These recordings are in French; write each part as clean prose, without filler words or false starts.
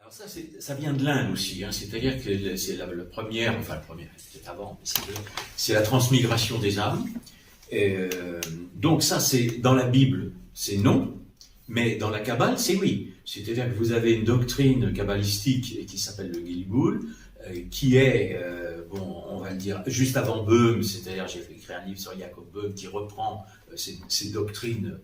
Alors ça vient de l'Inde aussi, hein, c'est-à-dire que c'est la première, enfin la première, c'était avant, mais c'est la transmigration des âmes. Donc ça, c'est dans la Bible, c'est non, mais dans la Kabbale, c'est oui. C'est-à-dire que vous avez une doctrine kabbalistique qui s'appelle le Gilgul, qui est, bon, on va le dire, juste avant Böhm, c'est-à-dire j'ai écrit un livre sur Jacob Böhm qui reprend ces doctrines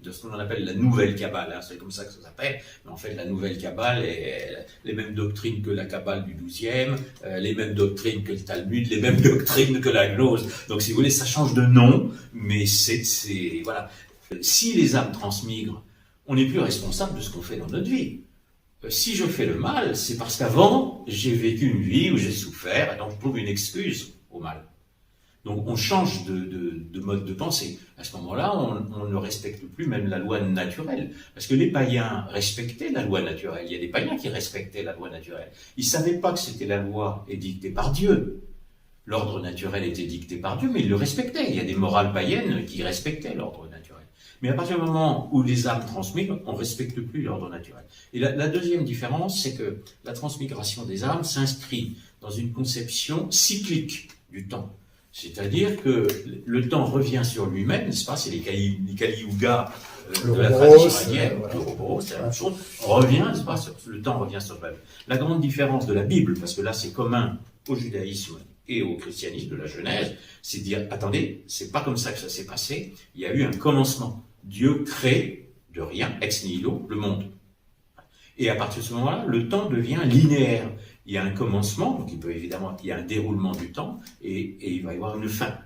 de ce qu'on appelle la nouvelle Kabbale, hein, c'est comme ça que ça s'appelle, mais en fait la nouvelle Kabbale est les mêmes doctrines que la Kabbale du XIIe, les mêmes doctrines que le Talmud, les mêmes doctrines que la gnose. Donc si vous voulez, ça change de nom, mais c'est voilà. Si les âmes transmigrent, on n'est plus responsable de ce qu'on fait dans notre vie. Si je fais le mal, c'est parce qu'avant, j'ai vécu une vie où j'ai souffert, et donc je trouve une excuse au mal. Donc on change de mode de pensée. À ce moment-là, on ne respecte plus même la loi naturelle. Parce que les païens respectaient la loi naturelle. Il y a des païens qui respectaient la loi naturelle. Ils ne savaient pas que c'était la loi édictée par Dieu. L'ordre naturel était dicté par Dieu, mais ils le respectaient. Il y a des morales païennes qui respectaient l'ordre naturel. Mais à partir du moment où les âmes transmigrent, on ne respecte plus l'ordre naturel. Et la deuxième différence, c'est que la transmigration des âmes s'inscrit dans une conception cyclique du temps. C'est-à-dire que le temps revient sur lui-même, n'est-ce pas? C'est les Kali Yuga de la tradition indienne, c'est la même chose. On revient, n'est-ce pas? Le temps revient sur lui-même. La grande différence de la Bible, parce que là c'est commun au judaïsme et au christianisme de la Genèse, c'est de dire, attendez, c'est pas comme ça que ça s'est passé, il y a eu un commencement. Dieu crée de rien, ex nihilo, le monde. Et à partir de ce moment-là, le temps devient linéaire. Il y a un commencement, donc il y a un déroulement du temps, et il va y avoir une fin.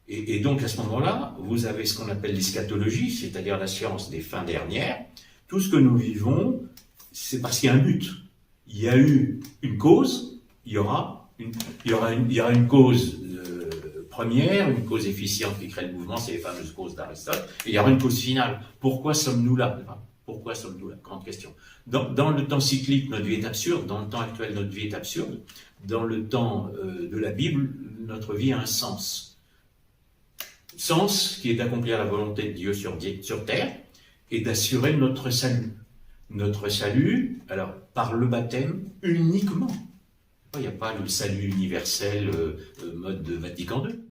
Et donc à ce moment-là, vous avez ce qu'on appelle l'eschatologie, c'est-à-dire la science des fins dernières. Tout ce que nous vivons, c'est parce qu'il y a un but. Il y a eu une cause, il y aura une cause première, une cause efficiente qui crée le mouvement, c'est les fameuses causes d'Aristote, et il y aura une cause finale. Pourquoi sommes-nous là? Pourquoi sommes-nous là? Grande question. Dans le temps cyclique, notre vie est absurde. Dans le temps actuel, notre vie est absurde. Dans le temps de la Bible, notre vie a un sens. Sens qui est d'accomplir la volonté de Dieu sur terre et d'assurer notre salut. Notre salut, alors, par le baptême uniquement. Il n'y a pas le salut universel mode de Vatican II.